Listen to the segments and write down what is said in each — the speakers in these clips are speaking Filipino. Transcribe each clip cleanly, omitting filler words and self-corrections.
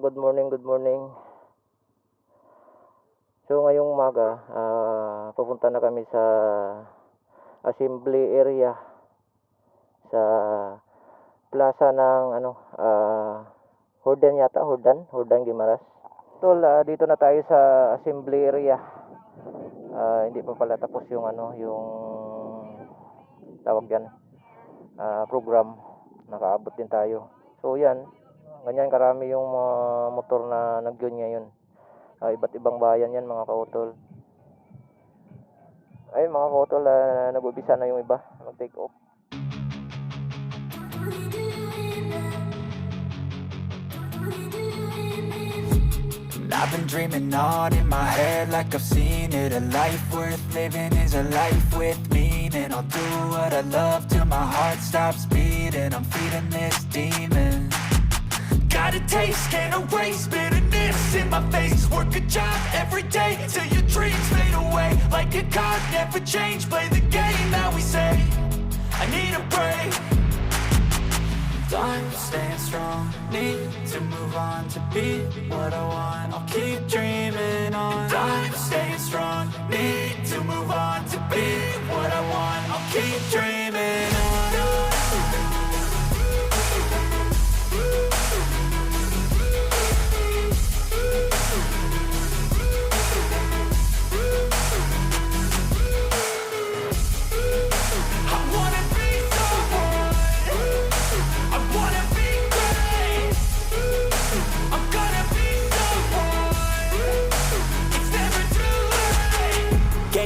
good morning, good morning. So ngayong umaga, pupunta na kami sa assembly area sa plaza ng Hordan yata, Hordan Guimaras. Tol, dito na tayo sa assembly area. Hindi pa pala tapos yung yung tawag yan, program. Nakaabot din tayo. So yan, ganyan karami yung motor na nag-yun ngayon. Iba't ibang bayan yan mga kautol. Ay mga kautol, nag-ubisa na yung iba mag-take off. I've been dreaming on in my head like I've seen it. A life worth living is a life with meaning. I'll do what I love till my heart stops beating. I'm feeding this demon. Got a taste, can't erase bitterness in my face. Work a job every day till your dreams fade away. Like a card, never change, play the game that we say. I need a break. I'm staying strong, need to move on to be what I want. I'll keep dreaming on. I'm staying strong, need to move on to be what I want. I'll keep dreaming on.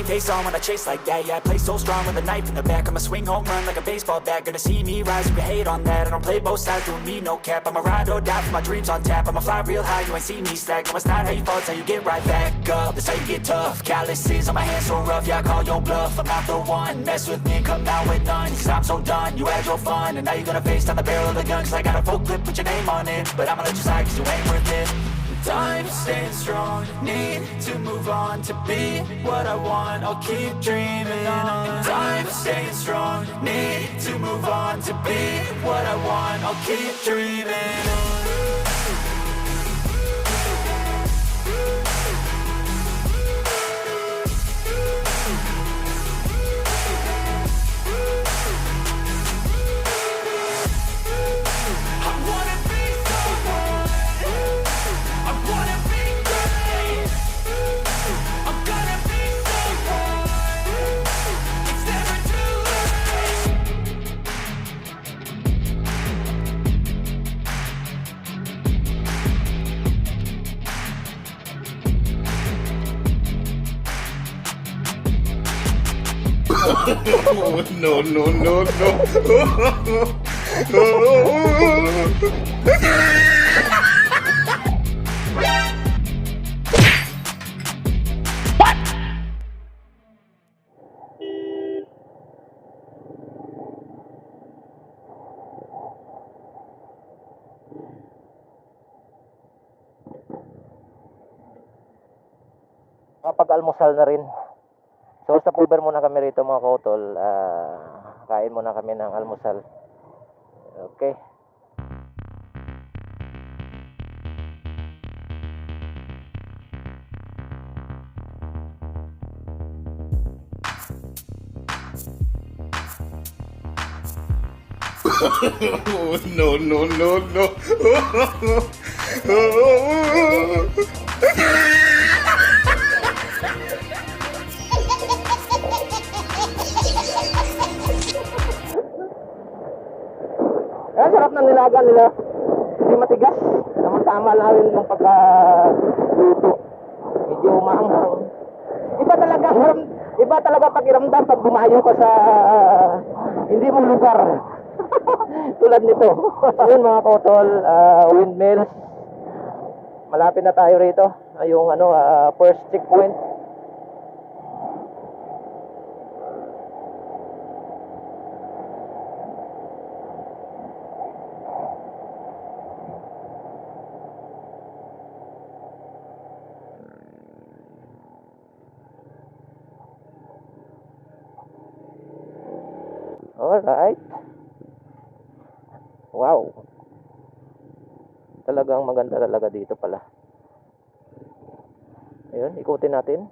Face on when I chase like that. Yeah, I play so strong with a knife in the back. I'ma swing home run like a baseball bat. Gonna see me rise if you hate on that. I don't play both sides, doing me no cap. I'ma ride or die for my dreams on tap. I'ma fly real high, you ain't see me slack. No, it's not how you fall, it's how you get right back up. That's how you get tough. Calluses on my hands so rough, yeah, I call your bluff. I'm not the one, mess with me and come down with none. Cause I'm so done, you had your fun. And now you're gonna face down the barrel of the gun. Cause I got a full clip, put your name on it. But I'ma let you slide cause you ain't worth it. I'm staying strong, need to move on to be what I want. I'll keep dreaming on. I'm staying strong, need to move on to be what I want. I'll keep dreaming on. No. Kapag-almusal na rin. So stop over muna kami rito mga kautol. Kain muna kami ng almusal. Okay. No. Sarap ng nilaga nila. Hindi matigas. Tama lang rin yung pagka-luto. Medyo maanghang. Iba talaga pakiramdam pag bumayo ka sa hindi mong lugar. Tulad nito. Ayun mga kautol, windmills. Malapit na tayo rito. Yung first checkpoint. Alright. Wow. talagang maganda talaga dito pala. Ayun, ikutin natin.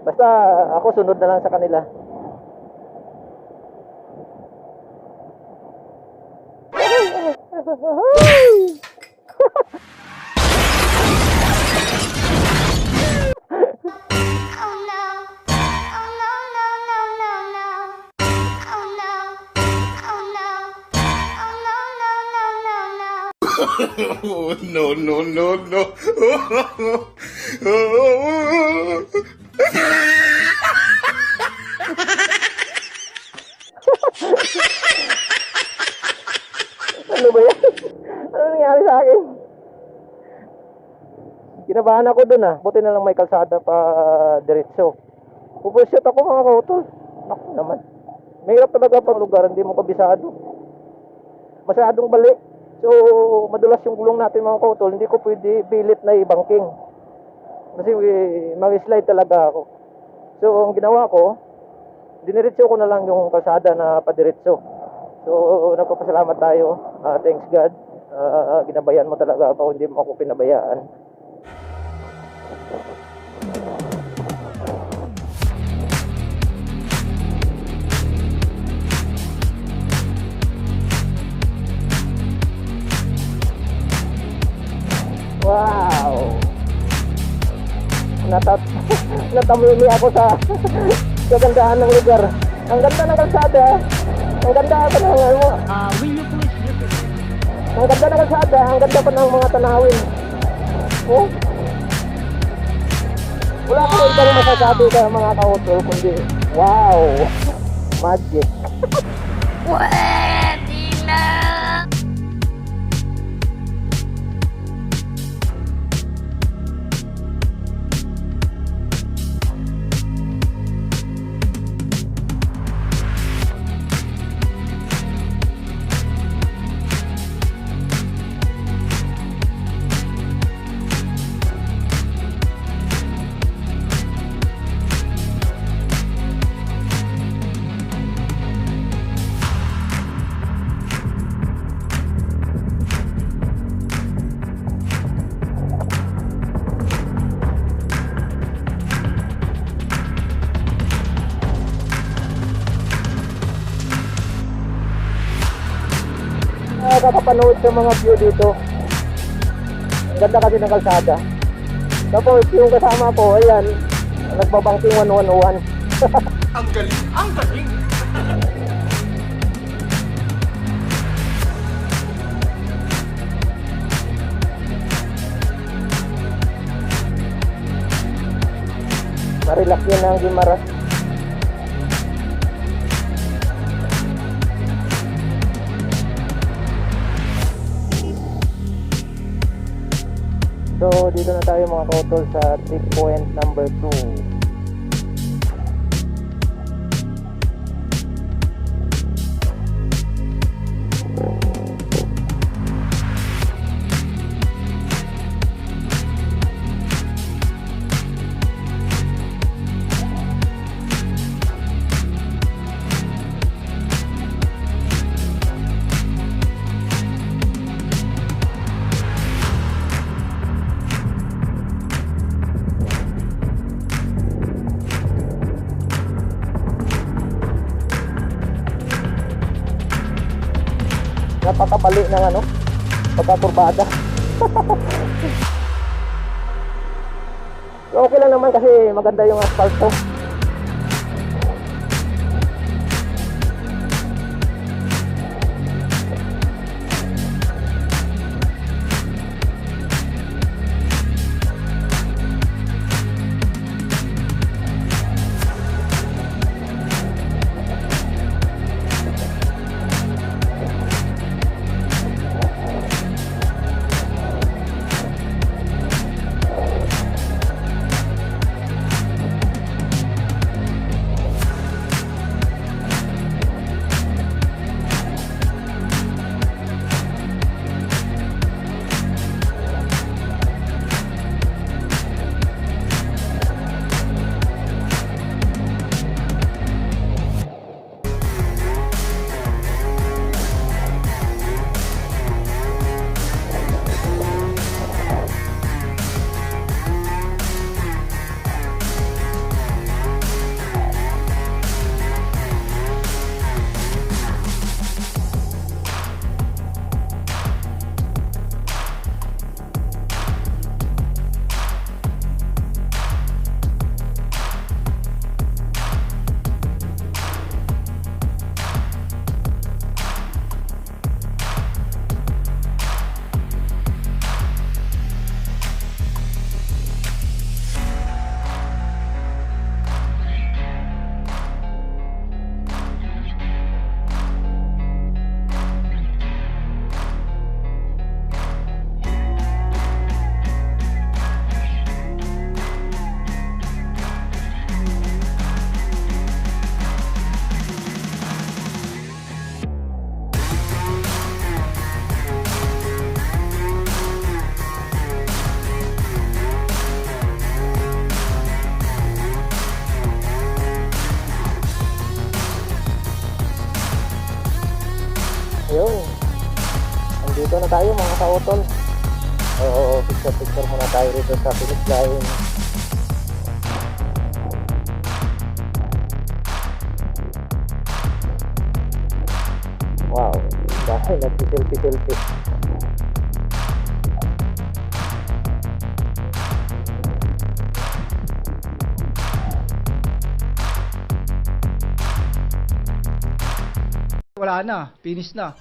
Basta ako sunod na lang sa kanila. Oh, no, no, no, no. Ano ba yan? Ano nangyari sa akin? Kinabahan ako dun buti na lang may kalsada pa diretso. Pupusyot ako mga kautol. Naku naman. Mahirap talaga pang lugar, hindi mo kabisado. Masyadong bali. So, madulas yung gulong natin mga kautol. Hindi ko pwede pilit na ibangking. Kasi mag-slide talaga ako. So, ang ginawa ko, diniretso ko na lang yung kalsada na padiretso. So, nagpapasalamat tayo. Thanks God. Ginabayan mo talaga ako, hindi mo ako pinabayaan. Wow! Natamimi ako sa kagandahan ng lugar. Ang ganda ng kalsada. Ang ganda pa ng ano. Will you please repeat? Ang ganda ng kalsada, ang ganda pa ng mga tanawin. Oh. Wala akong ibang masasabi sa mga kautol kundi wow! Magic. Pwede na! Nakakapanood sa mga view dito. Ang ganda kasi ng kalsada. Tapos yung kasama ko, ayan, nagbabangking 111. Ang galing, ang galing. Marilak yun ang Guimaras. So, dito na tayo mga kautol sa tip point number 2. Napakabali ng ano, pagkaturbada. So, okay lang naman kasi maganda yung asphalt to. mga kautol. Picture muna tayo rito sa finish line. Wow, dahil nagsiselfie-selfie. Wala na, finish na.